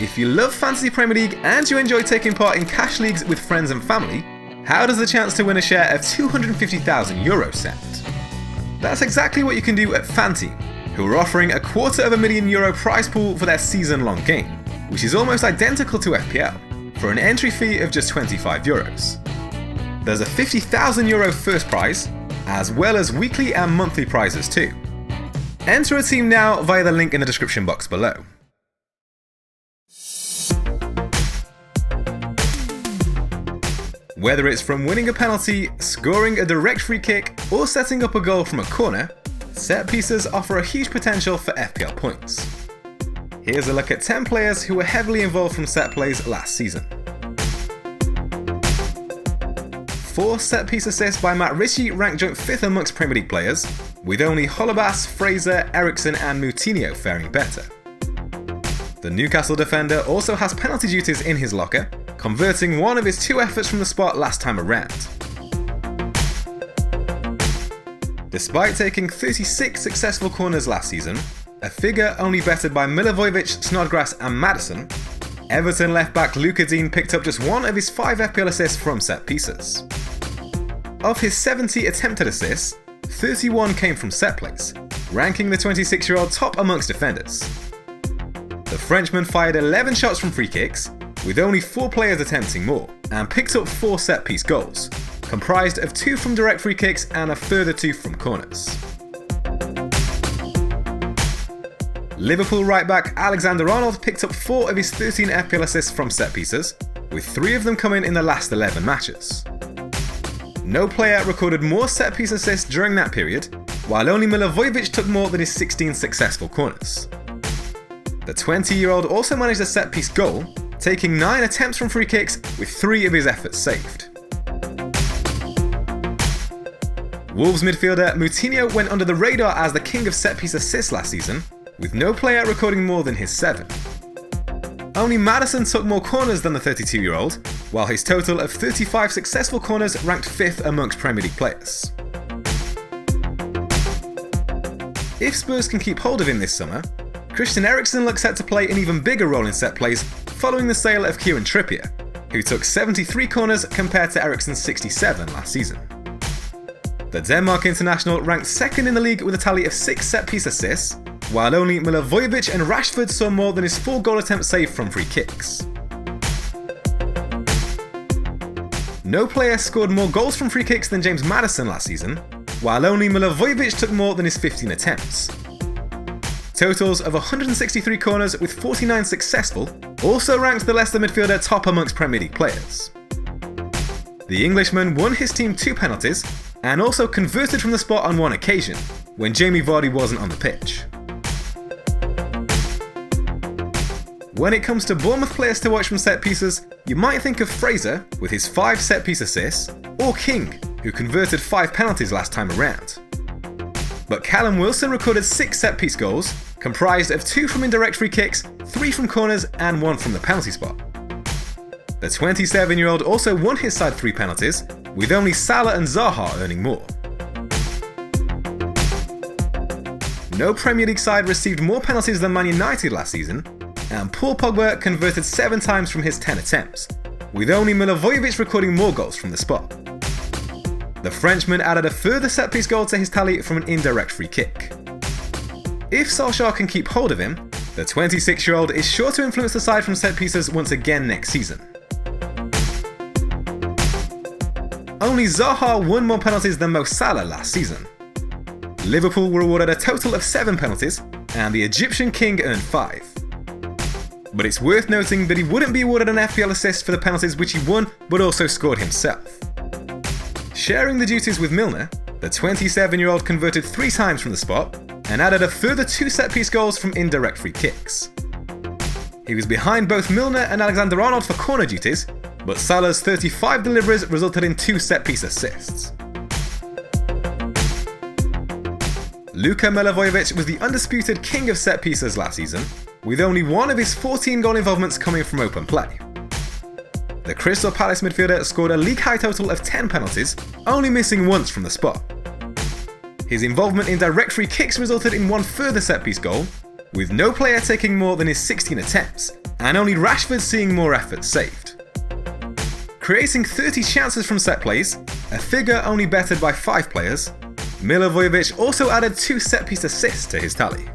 If you love Fantasy Premier League and you enjoy taking part in cash leagues with friends and family, how does the chance to win a share of €250,000 sound? That's exactly what you can do at FanTeam, who are offering a €250,000 prize pool for their season-long game, which is almost identical to FPL, for an entry fee of just €25. There's a €50,000 first prize, as well as weekly and monthly prizes too. Enter a team now via the link in the description box below. Whether it's from winning a penalty, scoring a direct free kick, or setting up a goal from a corner, set pieces offer a huge potential for FPL points. Here's a look at 10 players who were heavily involved from set plays last season. 4 set piece assists by Matt Ritchie ranked joint 5th amongst Premier League players, with only Holebas, Fraser, Eriksson and Moutinho faring better. The Newcastle defender also has penalty duties in his locker, converting one of his 2 efforts from the spot last time around. Despite taking 36 successful corners last season, a figure only bettered by Milivojevic, Snodgrass and Maddison, Everton left-back Luca Dean picked up just 1 of his 5 FPL assists from set pieces. Of his 70 attempted assists, 31 came from set plays, ranking the 26-year-old top amongst defenders. The Frenchman fired 11 shots from free kicks, with only 4 players attempting more, and picked up 4 set-piece goals, comprised of 2 from direct free kicks and a further 2 from corners. Liverpool right-back Alexander-Arnold picked up 4 of his 13 FPL assists from set pieces, with 3 of them coming in the last 11 matches. No player recorded more set-piece assists during that period, while only Milivojevic took more than his 16 successful corners. The 20-year-old also managed a set-piece goal, taking 9 attempts from free kicks with 3 of his efforts saved. Wolves midfielder Moutinho went under the radar as the king of set-piece assists last season, with no player recording more than his 7. Only Maddison took more corners than the 32-year-old, while his total of 35 successful corners ranked 5th amongst Premier League players. If Spurs can keep hold of him this summer, Christian Eriksen looks set to play an even bigger role in set plays following the sale of Kieran Trippier, who took 73 corners compared to Eriksen's 67 last season. The Denmark international ranked 2nd in the league with a tally of 6 set-piece assists, while only Milivojevic and Rashford saw more than his 4 goal attempts saved from free kicks. No player scored more goals from free kicks than James Maddison last season, while only Milivojevic took more than his 15 attempts. Totals of 163 corners with 49 successful also ranked the Leicester midfielder top amongst Premier League players. The Englishman won his team 2 penalties and also converted from the spot on 1 occasion, when Jamie Vardy wasn't on the pitch. When it comes to Bournemouth players to watch from set pieces, you might think of Fraser with his 5 set piece assists, or King, who converted 5 penalties last time around. But Callum Wilson recorded 6 set piece goals, comprised of 2 from indirect free kicks, 3 from corners and 1 from the penalty spot. The 27-year-old also won his side 3 penalties, with only Salah and Zaha earning more. No Premier League side received more penalties than Man United last season, and Paul Pogba converted 7 times from his 10 attempts, with only Milivojevic recording more goals from the spot. The Frenchman added a further set-piece goal to his tally from an indirect free kick. If Solskjaer can keep hold of him, the 26-year-old is sure to influence the side from set pieces once again next season. Only Zaha won more penalties than Mo Salah last season. Liverpool were awarded a total of 7 penalties, and the Egyptian king earned 5. But it's worth noting that he wouldn't be awarded an FPL assist for the penalties which he won but also scored himself. Sharing the duties with Milner, the 27-year-old converted 3 times from the spot and added a further 2 set-piece goals from indirect free kicks. He was behind both Milner and Alexander-Arnold for corner duties, but Salah's 35 deliveries resulted in 2 set-piece assists. Luka Milivojevic was the undisputed king of set pieces last season, with only 1 of his 14 goal involvements coming from open play. The Crystal Palace midfielder scored a league-high total of 10 penalties, only missing once from the spot. His involvement in direct free kicks resulted in 1 further set-piece goal, with no player taking more than his 16 attempts, and only Rashford seeing more effort saved. Creating 30 chances from set plays, a figure only bettered by 5 players, Milivojevic also added 2 set-piece assists to his tally.